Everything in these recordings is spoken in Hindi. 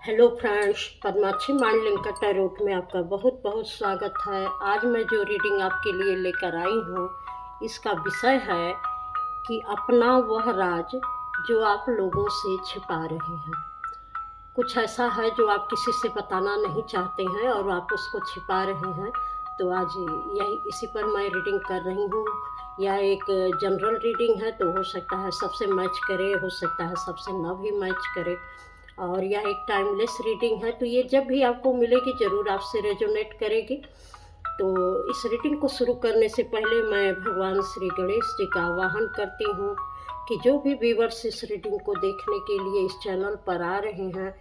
हेलो फ्रेंड्स, पद्माक्षी मांडलिंग का टैरोट में आपका बहुत बहुत स्वागत है। आज मैं जो रीडिंग आपके लिए लेकर आई हूँ, इसका विषय है कि अपना वह राज जो आप लोगों से छिपा रहे हैं। कुछ ऐसा है जो आप किसी से बताना नहीं चाहते हैं और आप उसको छिपा रहे हैं। तो आज यही इसी पर मैं रीडिंग कर रही हूँ। यह एक जनरल रीडिंग है, तो हो सकता है सबसे मैच करे, हो सकता है सबसे ना भी मैच करे। और यह एक टाइमलेस रीडिंग है, तो ये जब भी आपको मिलेगी ज़रूर आपसे रेजोनेट करेगी। तो इस रीडिंग को शुरू करने से पहले मैं भगवान श्री गणेश जी का आवाहन करती हूँ कि जो भी व्यूअर्स इस रीडिंग को देखने के लिए इस चैनल पर आ रहे हैं,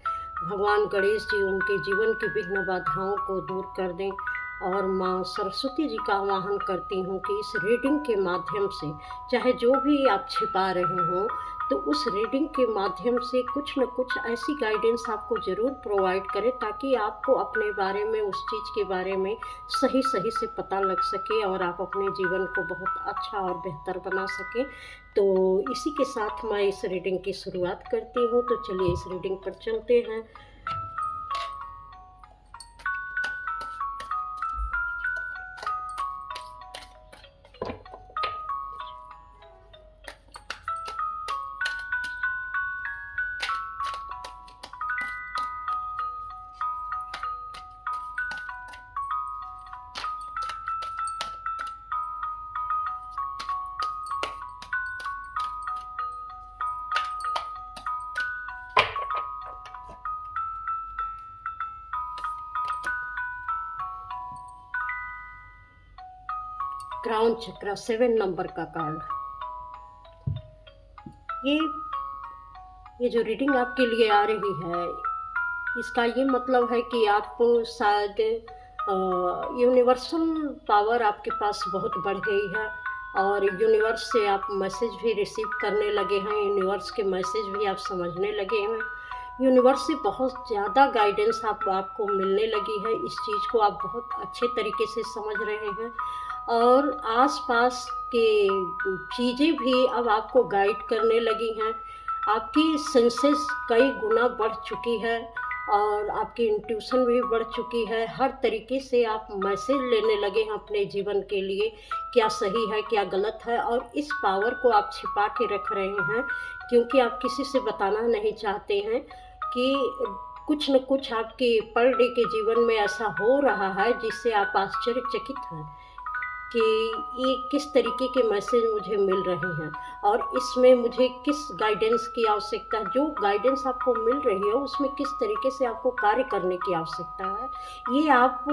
भगवान गणेश जी उनके जीवन की विघ्न बाधाओं को दूर कर दें। और माँ सरस्वती जी का आवाहन करती हूँ कि इस रीडिंग के माध्यम से, चाहे जो भी आप छिपा रहे हों, तो उस रीडिंग के माध्यम से कुछ न कुछ ऐसी गाइडेंस आपको ज़रूर प्रोवाइड करें ताकि आपको अपने बारे में, उस चीज़ के बारे में सही सही से पता लग सके और आप अपने जीवन को बहुत अच्छा और बेहतर बना सकें। तो इसी के साथ मैं इस रीडिंग की शुरुआत करती हूँ। तो चलिए इस रीडिंग पर चलते हैं। क्राउन चक्रा 7 नंबर का कार्ड। ये ये जो रीडिंग आपके लिए आ रही है, इसका ये मतलब है कि आप शायद यूनिवर्सल पावर आपके पास बहुत बढ़ गई है और यूनिवर्स से आप मैसेज भी रिसीव करने लगे हैं, यूनिवर्स के मैसेज भी आप समझने लगे हैं। यूनिवर्स से बहुत ज़्यादा गाइडेंस आपको मिलने लगी है। इस चीज़ को आप बहुत अच्छे तरीके से समझ रहे हैं और आसपास के चीज़ें भी अब आपको गाइड करने लगी हैं। आपकी सेंसेस कई गुना बढ़ चुकी है और आपकी इंट्यूशन भी बढ़ चुकी है। हर तरीके से आप मैसेज लेने लगे हैं अपने जीवन के लिए, क्या सही है क्या गलत है। और इस पावर को आप छिपा के रख रहे हैं क्योंकि आप किसी से बताना नहीं चाहते हैं कि कुछ न कुछ आपके पर डे के जीवन में ऐसा हो रहा है जिससे आप आश्चर्यचकित हैं कि ये किस तरीके के मैसेज मुझे मिल रहे हैं और इसमें मुझे किस गाइडेंस की आवश्यकता है। जो गाइडेंस आपको मिल रही है उसमें किस तरीके से आपको कार्य करने की आवश्यकता है, ये आप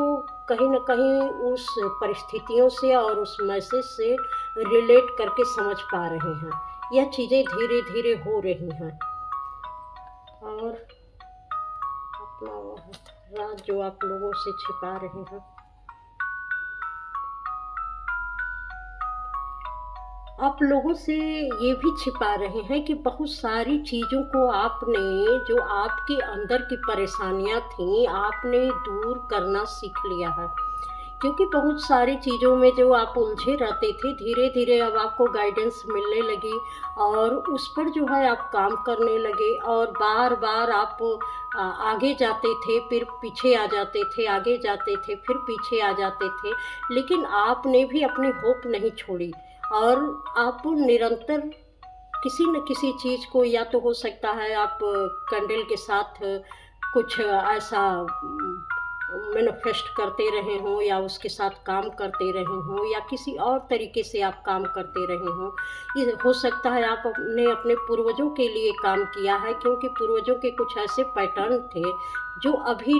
कहीं ना कहीं उस परिस्थितियों से और उस मैसेज से रिलेट करके समझ पा रहे हैं। यह चीज़ें धीरे धीरे हो रही हैं और अपना वह राज जो आप लोगों से छिपा रहे हैं, आप लोगों से ये भी छिपा रहे हैं कि बहुत सारी चीज़ों को आपने, जो आपके अंदर की परेशानियां थीं, आपने दूर करना सीख लिया है। क्योंकि बहुत सारी चीज़ों में जो आप उलझे रहते थे, धीरे धीरे अब आपको गाइडेंस मिलने लगी और उस पर जो है आप काम करने लगे और बार बार आप आगे जाते थे, फिर पीछे आ जाते थे, आगे जाते थे, फिर पीछे आ जाते थे। लेकिन आपने भी अपनी होप नहीं छोड़ी और आप निरंतर किसी न किसी चीज़ को, या तो हो सकता है आप कैंडल के साथ कुछ ऐसा मैनिफेस्ट करते रहे हों या उसके साथ काम करते रहे हों या किसी और तरीके से आप काम करते रहे हों। ये हो सकता है आप अपने अपने पूर्वजों के लिए काम किया है, क्योंकि पूर्वजों के कुछ ऐसे पैटर्न थे जो अभी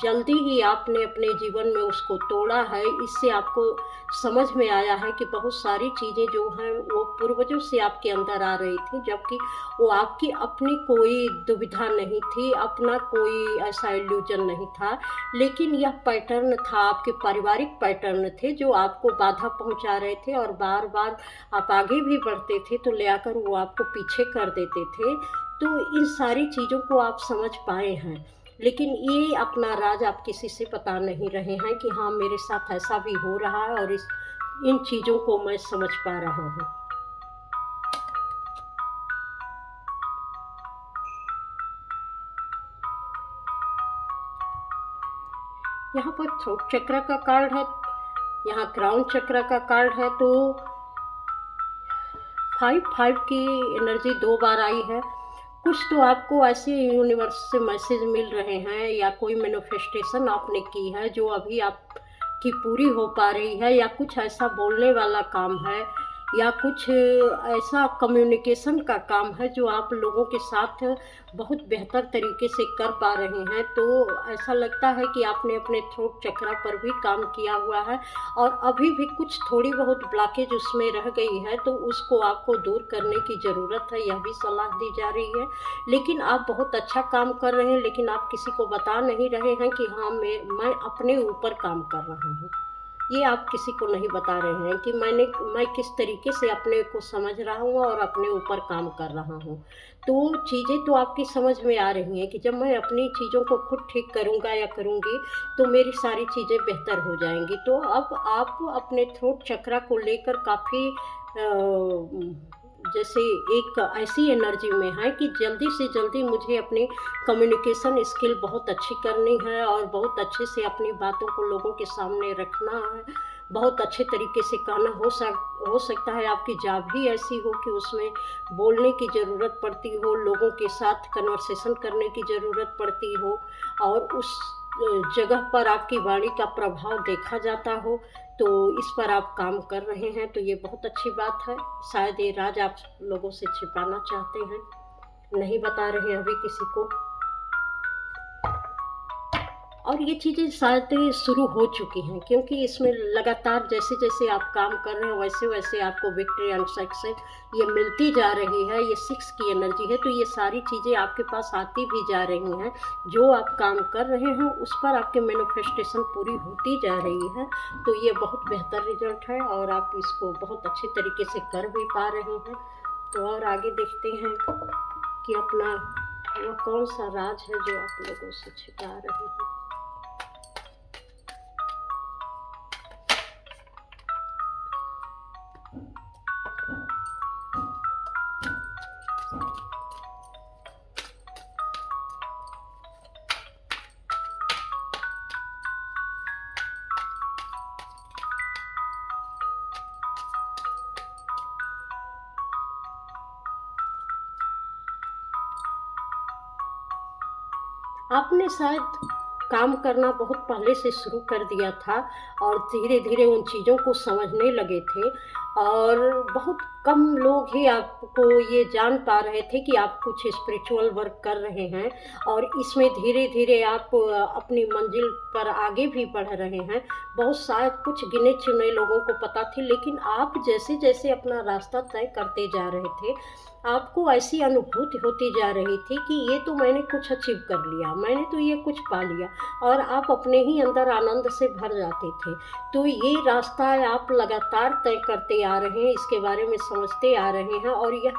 जल्दी ही आपने अपने जीवन में उसको तोड़ा है। इससे आपको समझ में आया है कि बहुत सारी चीज़ें जो हैं वो पूर्वजों से आपके अंदर आ रही थी, जबकि वो आपकी अपनी कोई दुविधा नहीं थी, अपना कोई ऐसा इल्यूजन नहीं था। लेकिन यह पैटर्न था, आपके पारिवारिक पैटर्न थे जो आपको बाधा पहुंचा रहे थे और बार बार आप आगे भी बढ़ते थे तो ले आकर वो आपको पीछे कर देते थे। तो इन सारी चीज़ों को आप समझ पाए हैं, लेकिन ये अपना राज आप किसी से बता नहीं रहे हैं कि हाँ मेरे साथ ऐसा भी हो रहा है और इन चीज़ों को मैं समझ पा रहा हूँ। यहाँ पर थ्रोट चक्र का कार्ड है, यहाँ क्राउन चक्र का कार्ड है। तो 5 की एनर्जी 2 बार आई है। कुछ तो आपको ऐसे यूनिवर्स से मैसेज मिल रहे हैं या कोई मैनिफेस्टेशन आपने की है जो अभी आपकी पूरी हो पा रही है, या कुछ ऐसा बोलने वाला काम है, या कुछ ऐसा कम्युनिकेशन का काम है जो आप लोगों के साथ बहुत बेहतर तरीके से कर पा रहे हैं। तो ऐसा लगता है कि आपने अपने थ्रोट चक्र पर भी काम किया हुआ है और अभी भी कुछ थोड़ी बहुत ब्लॉकेज उसमें रह गई है, तो उसको आपको दूर करने की ज़रूरत है, यह भी सलाह दी जा रही है। लेकिन आप बहुत अच्छा काम कर रहे हैं, लेकिन आप किसी को बता नहीं रहे हैं कि हाँ मैं अपने ऊपर काम कर रहा हूँ। ये आप किसी को नहीं बता रहे हैं कि मैं किस तरीके से अपने को समझ रहा हूँ और अपने ऊपर काम कर रहा हूँ। तो चीज़ें तो आपकी समझ में आ रही हैं कि जब मैं अपनी चीज़ों को खुद ठीक करूँगा या करूँगी तो मेरी सारी चीज़ें बेहतर हो जाएंगी। तो अब आप अपने थ्रोट चक्र को लेकर काफ़ी जैसे एक ऐसी एनर्जी में है कि जल्दी से जल्दी मुझे अपनी कम्युनिकेशन स्किल बहुत अच्छी करनी है और बहुत अच्छे से अपनी बातों को लोगों के सामने रखना है, बहुत अच्छे तरीके से कहना। हो सकता है आपकी जॉब ही ऐसी हो कि उसमें बोलने की ज़रूरत पड़ती हो, लोगों के साथ कन्वर्सेशन करने की ज़रूरत पड़ती हो और उस जगह पर आपकी वाणी का प्रभाव देखा जाता हो। तो इस पर आप काम कर रहे हैं, तो ये बहुत अच्छी बात है। शायद ये राज आप लोगों से छिपाना चाहते हैं, नहीं बता रहे हैं अभी किसी को। और ये चीज़ें शायद शुरू हो चुकी हैं, क्योंकि इसमें लगातार जैसे जैसे आप काम कर रहे हैं वैसे वैसे आपको विक्ट्री एंड सक्सेस ये मिलती जा रही है। ये 6 की एनर्जी है, तो ये सारी चीज़ें आपके पास आती भी जा रही हैं। जो आप काम कर रहे हैं उस पर आपके मैनिफेस्टेशन पूरी होती जा रही है। तो ये बहुत बेहतर रिजल्ट है और आप इसको बहुत अच्छे तरीके से कर भी पा रहे हैं। तो और आगे देखते हैं कि अपना वो कौन सा राज है जो आप लोगों से छिपा रहे हैं। आपने शायद काम करना बहुत पहले से शुरू कर दिया था और धीरे धीरे उन चीज़ों को समझने लगे थे, और बहुत कम लोग ही आपको ये जान पा रहे थे कि आप कुछ स्पिरिचुअल वर्क कर रहे हैं और इसमें धीरे धीरे आप अपनी मंजिल पर आगे भी बढ़ रहे हैं। बहुत शायद कुछ गिने चुने लोगों को पता थी, लेकिन आप जैसे जैसे अपना रास्ता तय करते जा रहे थे आपको ऐसी अनुभूति होती जा रही थी कि ये तो मैंने कुछ अचीव कर लिया, मैंने तो ये कुछ पा लिया, और आप अपने ही अंदर आनंद से भर जाते थे। तो ये रास्ता आप लगातार तय करते आ रहे हैं, इसके बारे में समझते आ रहे हैं, और यह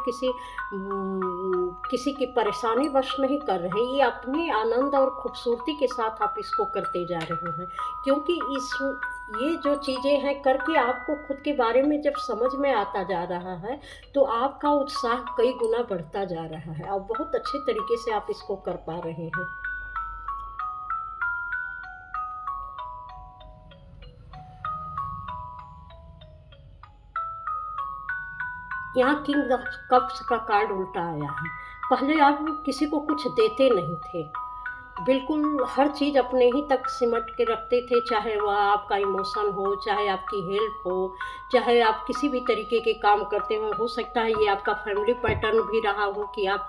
किसी की परेशानी वश नहीं कर रहे हैं। ये अपने आनंद और खूबसूरती के साथ आप इसको करते जा रहे हैं, क्योंकि ये जो चीज़ें हैं करके आपको खुद के बारे में जब समझ में आता जा रहा है तो आपका उत्साह कई गुना बढ़ता जा रहा है और बहुत अच्छे तरीके से आप इसको कर पा रहे हैं। यहाँ किंग ऑफ कप्स का कार्ड उल्टा आया है। पहले आप किसी को कुछ देते नहीं थे, बिल्कुल हर चीज़ अपने ही तक सिमट के रखते थे, चाहे वह आपका इमोशन हो, चाहे आपकी हेल्प हो, चाहे आप किसी भी तरीके के काम करते हो सकता है ये आपका फैमिली पैटर्न भी रहा हो कि आप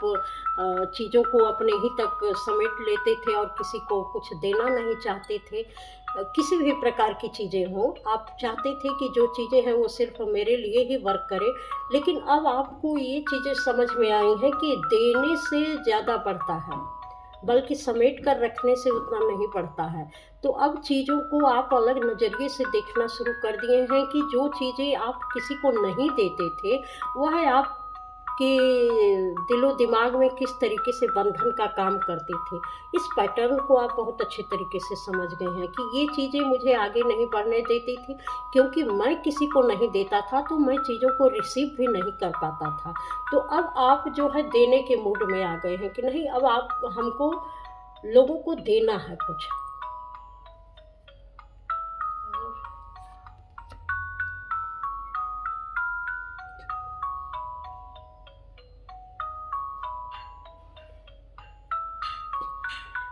चीज़ों को अपने ही तक समेट लेते थे और किसी को कुछ देना नहीं चाहते थे। किसी भी प्रकार की चीज़ें हो, आप चाहते थे कि जो चीज़ें हैं वो सिर्फ मेरे लिए ही वर्क करे। लेकिन अब आपको ये चीज़ें समझ में आई हैं कि देने से ज़्यादा बढ़ता है, बल्कि समेट कर रखने से उतना नहीं पड़ता है। तो अब चीज़ों को आप अलग नज़रिए से देखना शुरू कर दिए हैं कि जो चीज़ें आप किसी को नहीं देते थे वह आपके दिलो दिमाग में किस तरीके से बंधन का काम करती थी। इस पैटर्न को आप बहुत अच्छे तरीके से समझ गए हैं कि ये चीज़ें मुझे आगे नहीं बढ़ने देती थी, क्योंकि मैं किसी को नहीं देता था तो मैं चीज़ों को रिसीव भी नहीं कर पाता था। तो अब आप जो है देने के मूड में आ गए हैं कि नहीं, अब आप हमको लोगों को देना है कुछ।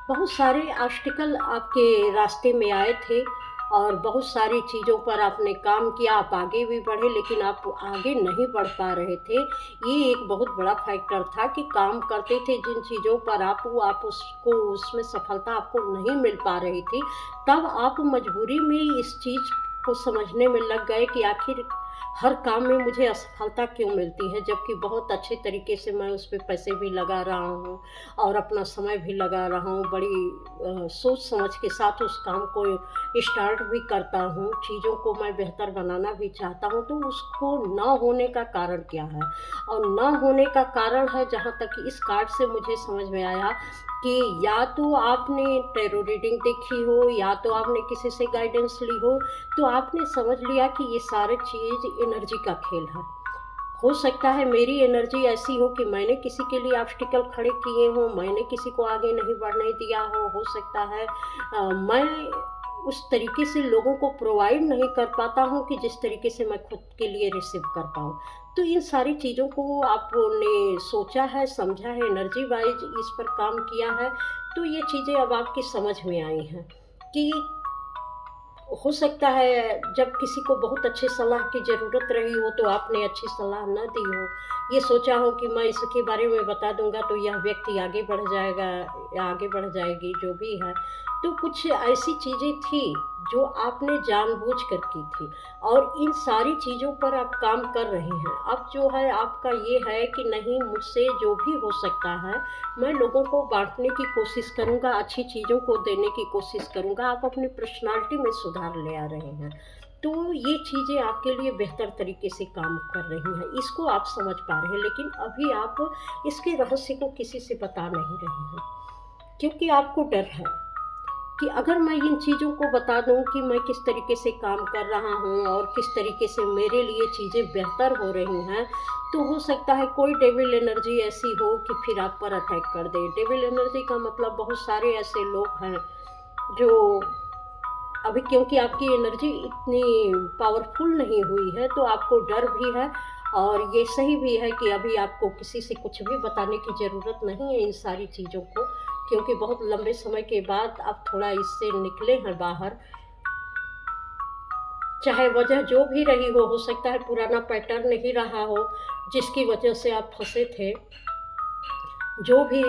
बहुत सारे ऑब्स्टिकल आपके रास्ते में आए थे और बहुत सारी चीज़ों पर आपने काम किया, आप आगे भी बढ़े लेकिन आप आगे नहीं बढ़ पा रहे थे। ये एक बहुत बड़ा फैक्टर था कि काम करते थे जिन चीज़ों पर आप उसको उसमें सफलता आपको नहीं मिल पा रही थी, तब आप मजबूरी में इस चीज़ को समझने में लग गए कि आखिर हर काम में मुझे असफलता क्यों मिलती है, जबकि बहुत अच्छे तरीके से मैं उस पे पैसे भी लगा रहा हूँ और अपना समय भी लगा रहा हूँ, बड़ी सोच समझ के साथ उस काम को स्टार्ट भी करता हूँ, चीज़ों को मैं बेहतर बनाना भी चाहता हूँ, तो उसको ना होने का कारण क्या है? और ना होने का कारण है, जहाँ तक इस कार्ड से मुझे समझ में आया कि या तो आपने टैरो रीडिंग देखी हो या तो आपने किसी से गाइडेंस ली हो, तो आपने समझ लिया कि ये सारी चीज़ एनर्जी का खेल है। हो सकता है मेरी एनर्जी ऐसी हो कि मैंने किसी के लिए ऑब्स्टिकल खड़े किए हों, मैंने किसी को आगे नहीं बढ़ने दिया हो सकता है मैं उस तरीके से लोगों को प्रोवाइड नहीं कर पाता हूँ कि जिस तरीके से मैं खुद के लिए रिसीव कर पाऊँ। तो इन सारी चीज़ों को आपने सोचा है, समझा है, एनर्जी वाइज इस पर काम किया है, तो ये चीज़ें अब आपकी समझ में आई हैं कि हो सकता है जब किसी को बहुत अच्छी सलाह की ज़रूरत रही हो तो आपने अच्छी सलाह ना दी हो, ये सोचा हो कि मैं इसके बारे में बता दूंगा तो यह व्यक्ति आगे बढ़ जाएगा या आगे बढ़ जाएगी, जो भी है। तो कुछ ऐसी चीज़ें थी जो आपने जानबूझ कर की थी और इन सारी चीज़ों पर आप काम कर रहे हैं। अब जो है आपका ये है कि नहीं, मुझसे जो भी हो सकता है मैं लोगों को बाँटने की कोशिश करूँगा, अच्छी चीज़ों को देने की कोशिश करूँगा। आप अपनी पर्सनैलिटी में सुधार ले आ रहे हैं। तो ये चीज़ें आपके लिए बेहतर तरीके से काम कर रही हैं, इसको आप समझ पा रहे हैं, लेकिन अभी आप इसके रहस्य को किसी से बता नहीं रहे हैं, क्योंकि आपको डर है कि अगर मैं इन चीज़ों को बता दूं कि मैं किस तरीके से काम कर रहा हूं और किस तरीके से मेरे लिए चीज़ें बेहतर हो रही हैं, तो हो सकता है कोई डेविल एनर्जी ऐसी हो कि फिर आप पर अटैक कर दे। डेविल एनर्जी का मतलब बहुत सारे ऐसे लोग हैं जो अभी, क्योंकि आपकी एनर्जी इतनी पावरफुल नहीं हुई है, तो आपको डर भी है और ये सही भी है कि अभी आपको किसी से कुछ भी बताने की ज़रूरत नहीं है इन सारी चीज़ों को, क्योंकि बहुत लंबे समय के बाद आप थोड़ा इससे निकले हैं बाहर। चाहे वजह जो भी रही हो सकता है पुराना पैटर्न ही रहा हो जिसकी वजह से आप फंसे थे। जो भी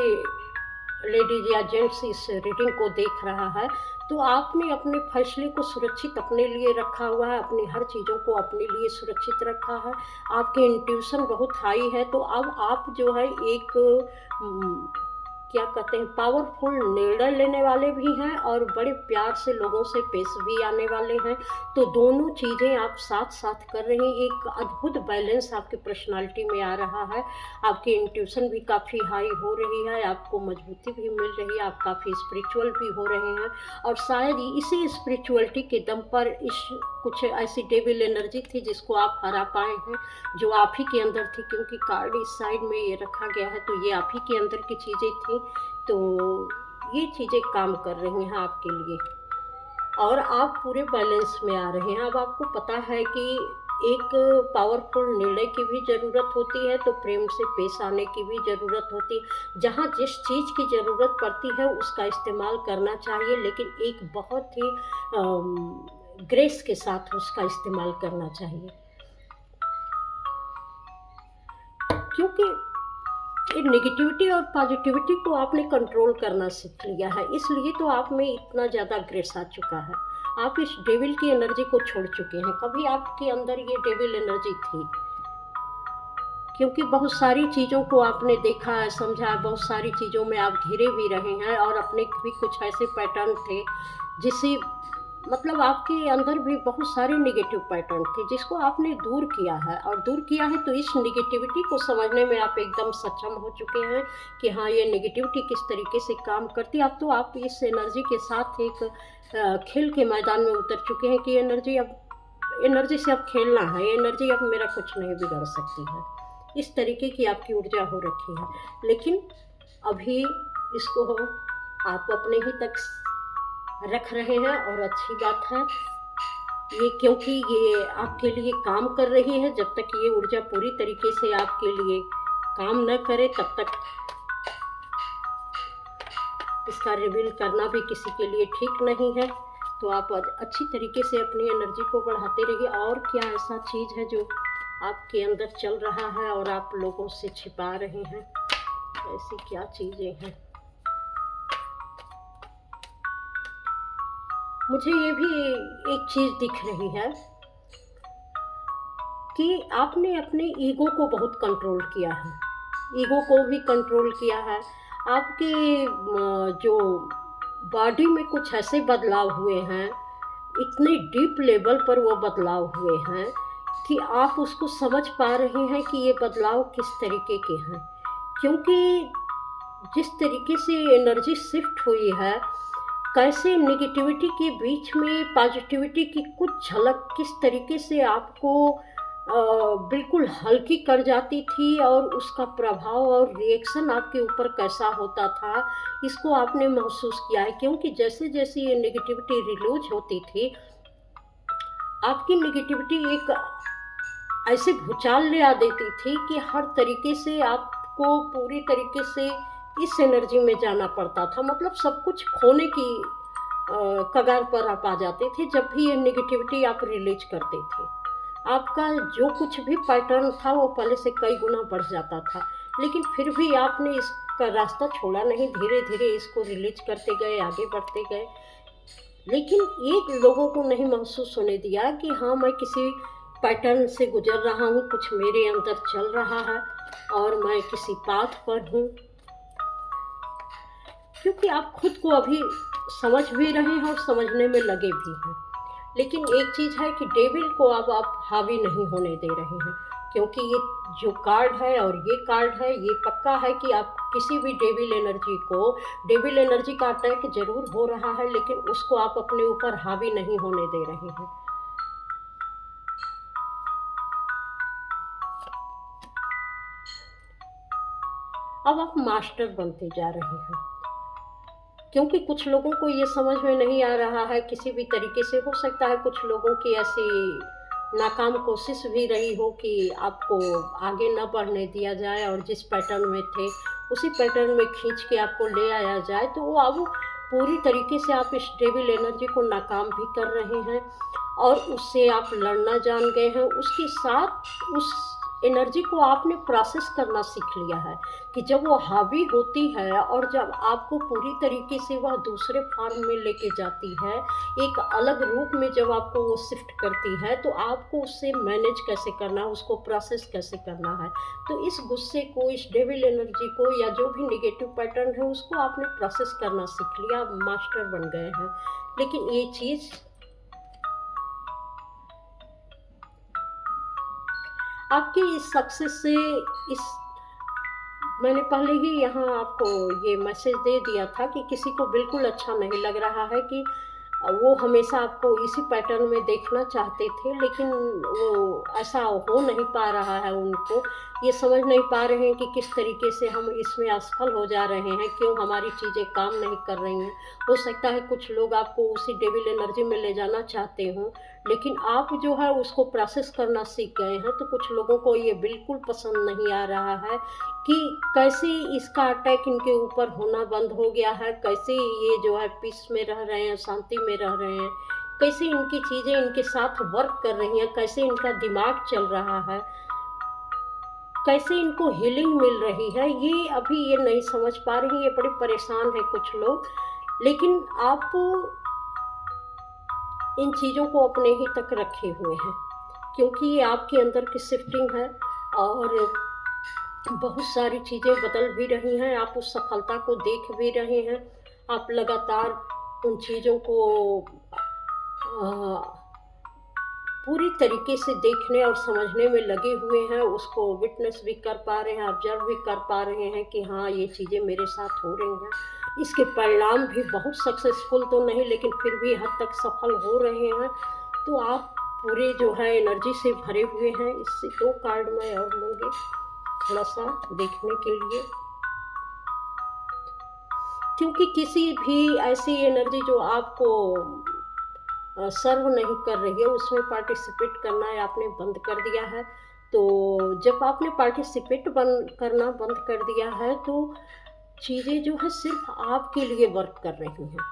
लेडीज या जेंट्स इस रीडिंग को देख रहा है, तो आपने अपने फैसले को सुरक्षित अपने लिए रखा हुआ है, अपनी हर चीज़ों को अपने लिए सुरक्षित रखा है, आपके इंट्यूशन बहुत हाई है। तो अब आप जो है एक क्या कहते हैं, पावरफुल निर्णय लेने वाले भी हैं और बड़े प्यार से लोगों से पेश भी आने वाले हैं। तो दोनों चीज़ें आप साथ साथ कर रही हैं, एक अद्भुत बैलेंस आपकी पर्सनालिटी में आ रहा है, आपकी इंट्यूशन भी काफ़ी हाई हो रही है, आपको मजबूती भी मिल रही है, आप काफ़ी स्पिरिचुअल भी हो रहे हैं और शायद इसी स्पिरिचुअलिटी के दम पर इस कुछ ऐसी डेविल एनर्जी थी जिसको आप हरा पाए हैं, जो आप ही के अंदर थी, क्योंकि कार्ड इस साइड में ये रखा गया है तो ये आप ही के अंदर की चीज़ें थी। तो ये चीज़ें काम कर रही हैं आपके लिए और आप पूरे बैलेंस में आ रहे हैं। अब आपको पता है कि एक पावरफुल निर्णय की भी ज़रूरत होती है तो प्रेम से पेश आने की भी ज़रूरत होती है। जहाँ जिस चीज़ की ज़रूरत पड़ती है उसका इस्तेमाल करना चाहिए, लेकिन एक बहुत ही ग्रेस के साथ उसका इस्तेमाल करना चाहिए, क्योंकि ये नेगेटिविटी और पॉजिटिविटी को आपने कंट्रोल करना सीख लिया है, इसलिए तो आप में इतना ज़्यादा ग्रेस आ चुका है। आप इस डेविल की एनर्जी को छोड़ चुके हैं। कभी आपके अंदर ये डेविल एनर्जी थी, क्योंकि बहुत सारी चीज़ों को आपने देखा है, समझा है, बहुत सारी चीज़ों में आप घिरे भी रहे हैं और अपने भी कुछ ऐसे पैटर्न थे जिसे मतलब आपके अंदर भी बहुत सारे नेगेटिव पैटर्न थे जिसको आपने दूर किया है, और दूर किया है तो इस नेगेटिविटी को समझने में आप एकदम सक्षम हो चुके हैं कि हाँ, ये नेगेटिविटी किस तरीके से काम करती है। अब तो आप इस एनर्जी के साथ एक खेल के मैदान में उतर चुके हैं कि एनर्जी से अब खेलना है, एनर्जी अब मेरा कुछ नहीं बिगड़ सकती है, इस तरीके की आपकी ऊर्जा हो रखी है। लेकिन अभी इसको आप अपने ही तक रख रहे हैं और अच्छी बात है ये, क्योंकि ये आपके लिए काम कर रही है। जब तक ये ऊर्जा पूरी तरीके से आपके लिए काम न करे तब तक इसका रिवील करना भी किसी के लिए ठीक नहीं है। तो आप अच्छी तरीके से अपनी एनर्जी को बढ़ाते रहिए। और क्या ऐसा चीज़ है जो आपके अंदर चल रहा है और आप लोगों से छिपा रहे हैं? ऐसी क्या चीज़ें हैं? मुझे ये भी एक चीज़ दिख रही है कि आपने अपने ईगो को बहुत कंट्रोल किया है। ईगो को भी कंट्रोल किया है। आपके जो बॉडी में कुछ ऐसे बदलाव हुए हैं, इतने डीप लेवल पर वो बदलाव हुए हैं कि आप उसको समझ पा रहे हैं कि ये बदलाव किस तरीके के हैं। क्योंकि जिस तरीके से एनर्जी शिफ्ट हुई है, कैसे नेगेटिविटी के बीच में पॉजिटिविटी की कुछ झलक किस तरीके से आपको बिल्कुल हल्की कर जाती थी, और उसका प्रभाव और रिएक्शन आपके ऊपर कैसा होता था, इसको आपने महसूस किया है। क्योंकि जैसे जैसे ये नेगेटिविटी रिलीज होती थी, आपकी नेगेटिविटी एक ऐसे भूचाल ले आ देती थी कि हर तरीके से आपको पूरी तरीके से इस एनर्जी में जाना पड़ता था। मतलब सब कुछ खोने की कगार पर आप आ जाते थे जब भी ये नेगेटिविटी आप रिलीज करते थे। आपका जो कुछ भी पैटर्न था वो पहले से कई गुना बढ़ जाता था, लेकिन फिर भी आपने इसका रास्ता छोड़ा नहीं। धीरे धीरे इसको रिलीज करते गए, आगे बढ़ते गए। लेकिन ये लोगों को नहीं महसूस होने दिया कि हाँ, मैं किसी पैटर्न से गुजर रहा हूँ, कुछ मेरे अंदर चल रहा है और मैं किसी पाथ पर हूँ। क्योंकि आप खुद को अभी समझ भी रहे हैं और समझने में लगे भी हैं। लेकिन एक चीज़ है कि डेविल को अब आप हावी नहीं होने दे रहे हैं। क्योंकि ये जो कार्ड है और ये कार्ड है, ये पक्का है कि आप किसी भी डेविल एनर्जी का अटैक जरूर हो रहा है, लेकिन उसको आप अपने ऊपर हावी नहीं होने दे रहे हैं। अब आप मास्टर बनते जा रहे हैं। क्योंकि कुछ लोगों को ये समझ में नहीं आ रहा है किसी भी तरीके से। हो सकता है कुछ लोगों की ऐसी नाकाम कोशिश भी रही हो कि आपको आगे न बढ़ने दिया जाए और जिस पैटर्न में थे उसी पैटर्न में खींच के आपको ले आया जाए। तो वो अब पूरी तरीके से आप इस डेविल एनर्जी को नाकाम भी कर रहे हैं और उससे आप लड़ना जान गए हैं। उसके साथ उस एनर्जी को आपने प्रोसेस करना सीख लिया है कि जब वो हावी होती है और जब आपको पूरी तरीके से वह दूसरे फॉर्म में लेके जाती है, एक अलग रूप में जब आपको वो शिफ्ट करती है, तो आपको उससे मैनेज कैसे करना है, उसको प्रोसेस कैसे करना है। तो इस गुस्से को, इस डेविल एनर्जी को या जो भी नेगेटिव पैटर्न है उसको आपने प्रोसेस करना सीख लिया, आप मास्टर बन गए हैं। लेकिन ये चीज़ आपकी इस सक्सेस से, इस मैंने पहले ही यहाँ आपको ये मैसेज दे दिया था कि किसी को बिल्कुल अच्छा नहीं लग रहा है कि वो हमेशा आपको इसी पैटर्न में देखना चाहते थे, लेकिन वो ऐसा हो नहीं पा रहा है। उनको ये समझ नहीं पा रहे हैं कि किस तरीके से हम इसमें असफल हो जा रहे हैं, क्यों हमारी चीज़ें काम नहीं कर रही हैं। हो सकता है कुछ लोग आपको उसी डेविल एनर्जी में ले जाना चाहते हों, लेकिन आप जो है उसको प्रोसेस करना सीख गए हैं। तो कुछ लोगों को ये बिल्कुल पसंद नहीं आ रहा है कि कैसे इसका अटैक इनके ऊपर होना बंद हो गया है, कैसे ये जो है पीस में रह रहे हैं, शांति में रह रहे हैं, कैसे इनकी चीज़ें इनके साथ वर्क कर रही हैं, कैसे इनका दिमाग चल रहा है, कैसे इनको हीलिंग मिल रही है। ये अभी ये नहीं समझ पा रही, ये बड़े परेशान हैं कुछ लोग। लेकिन आप इन चीज़ों को अपने ही तक रखे हुए हैं, क्योंकि ये आपके अंदर की शिफ्टिंग है और बहुत सारी चीज़ें बदल भी रही हैं। आप उस सफलता को देख भी रहे हैं। आप लगातार उन चीज़ों को पूरी तरीके से देखने और समझने में लगे हुए हैं, उसको विटनेस भी कर पा रहे हैं, ऑब्जर्व भी कर पा रहे हैं कि हाँ, ये चीज़ें मेरे साथ हो रही हैं। इसके परिणाम भी बहुत सक्सेसफुल तो नहीं, लेकिन फिर भी हद तक सफल हो रहे हैं। तो आप पूरे जो है एनर्जी से भरे हुए हैं। इससे 2 कार्ड मैं और लूँगी थोड़ा सा देखने के लिए, क्योंकि किसी भी ऐसी एनर्जी जो आपको सर्व नहीं कर रही है उसमें पार्टिसिपेट करना है आपने बंद कर दिया है। तो जब आपने पार्टिसिपेट करना बंद कर दिया है, तो चीज़ें जो है सिर्फ आपके लिए वर्क कर रही हैं,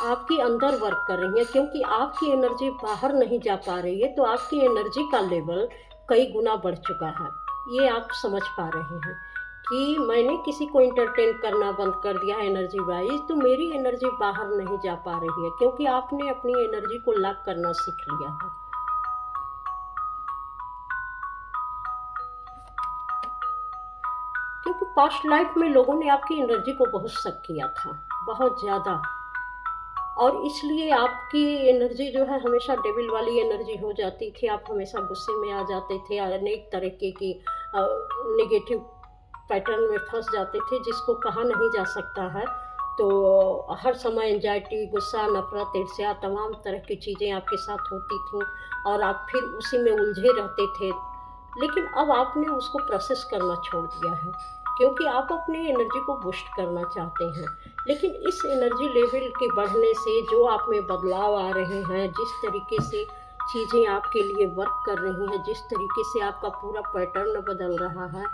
आपके अंदर वर्क कर रही हैं, क्योंकि आपकी एनर्जी बाहर नहीं जा पा रही है तो आपकी एनर्जी का लेवल कई गुना बढ़ चुका है। ये आप समझ पा रहे हैं कि मैंने किसी को एंटरटेन करना बंद कर दिया है एनर्जी वाइज, तो मेरी एनर्जी बाहर नहीं जा पा रही है, क्योंकि आपने अपनी एनर्जी को लॉक करना सीख लिया है। क्योंकि पास्ट लाइफ में लोगों ने आपकी एनर्जी को बहुत सक किया था, बहुत ज़्यादा, और इसलिए आपकी एनर्जी जो है हमेशा डेविल वाली एनर्जी हो जाती थी। आप हमेशा गुस्से में आ जाते थे, अनेक तरीके की नेगेटिव पैटर्न में फंस जाते थे जिसको कहा नहीं जा सकता है। तो हर समय एंजाइटी, गुस्सा, नफरत, ईर्ष्या, तमाम तरह की चीज़ें आपके साथ होती थीं और आप फिर उसी में उलझे रहते थे। लेकिन अब आपने उसको प्रोसेस करना छोड़ दिया है, क्योंकि आप अपनी एनर्जी को बूस्ट करना चाहते हैं। लेकिन इस एनर्जी लेवल के बढ़ने से जो आप में बदलाव आ रहे हैं, जिस तरीके से चीज़ें आपके लिए वर्क कर रही हैं, जिस तरीके से आपका पूरा पैटर्न बदल रहा है,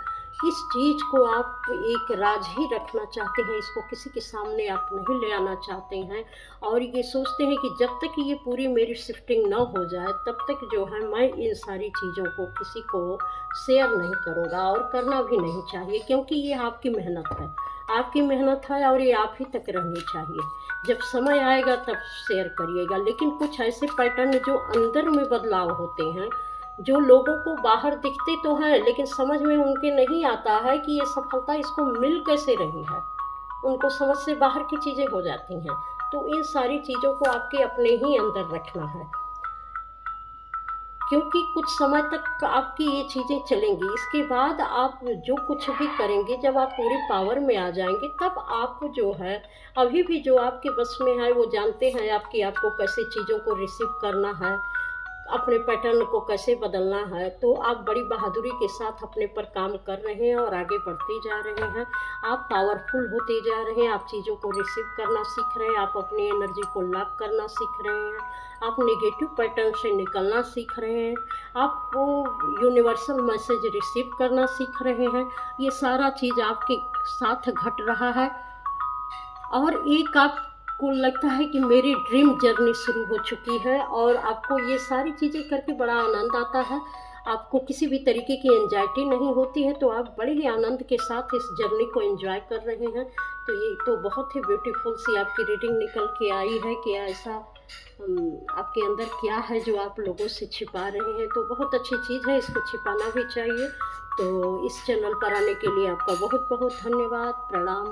इस चीज़ को आप एक राज ही रखना चाहते हैं, इसको किसी के सामने आप नहीं ले आना चाहते हैं और ये सोचते हैं कि जब तक ये पूरी मेरी शिफ्टिंग ना हो जाए तब तक जो है मैं इन सारी चीज़ों को किसी को शेयर नहीं करूँगा और करना भी नहीं चाहिए, क्योंकि ये आपकी मेहनत है, आपकी मेहनत है और ये आप ही तक रहनी चाहिए। जब समय आएगा तब शेयर करिएगा। लेकिन कुछ ऐसे पैटर्न जो अंदर में बदलाव होते हैं, जो लोगों को बाहर दिखते तो हैं लेकिन समझ में उनके नहीं आता है कि ये सफलता इसको मिल कैसे रही है, उनको समझ से बाहर की चीज़ें हो जाती हैं। तो इन सारी चीज़ों को आपके अपने ही अंदर रखना है, क्योंकि कुछ समय तक आपकी ये चीज़ें चलेंगी। इसके बाद आप जो कुछ भी करेंगे, जब आप पूरी पावर में आ जाएंगे तब आप जो है, अभी भी जो आपके बस में है वो जानते हैं आप कि आपको कैसे चीज़ों को रिसीव करना है, अपने पैटर्न को कैसे बदलना है। तो आप बड़ी बहादुरी के साथ अपने पर काम कर रहे हैं और आगे बढ़ते जा रहे हैं। आप पावरफुल होते जा रहे हैं, आप चीज़ों को रिसीव करना सीख रहे हैं, आप अपनी एनर्जी को लॉक करना सीख रहे हैं, आप नेगेटिव पैटर्न से निकलना सीख रहे हैं, आप वो यूनिवर्सल मैसेज रिसीव करना सीख रहे हैं। ये सारा चीज़ आपके साथ घट रहा है और एक आपको लगता है कि मेरी ड्रीम जर्नी शुरू हो चुकी है और आपको ये सारी चीज़ें करके बड़ा आनंद आता है। आपको किसी भी तरीके की एंजाइटी नहीं होती है, तो आप बड़े ही आनंद के साथ इस जर्नी को एंजॉय कर रहे हैं। तो ये तो बहुत ही ब्यूटीफुल सी आपकी रीडिंग निकल के आई है कि ऐसा आपके अंदर क्या है जो आप लोगों से छिपा रहे हैं। तो बहुत अच्छी चीज़ है, इसको छिपाना भी चाहिए। तो इस चैनल पर आने के लिए आपका बहुत बहुत धन्यवाद। प्रणाम।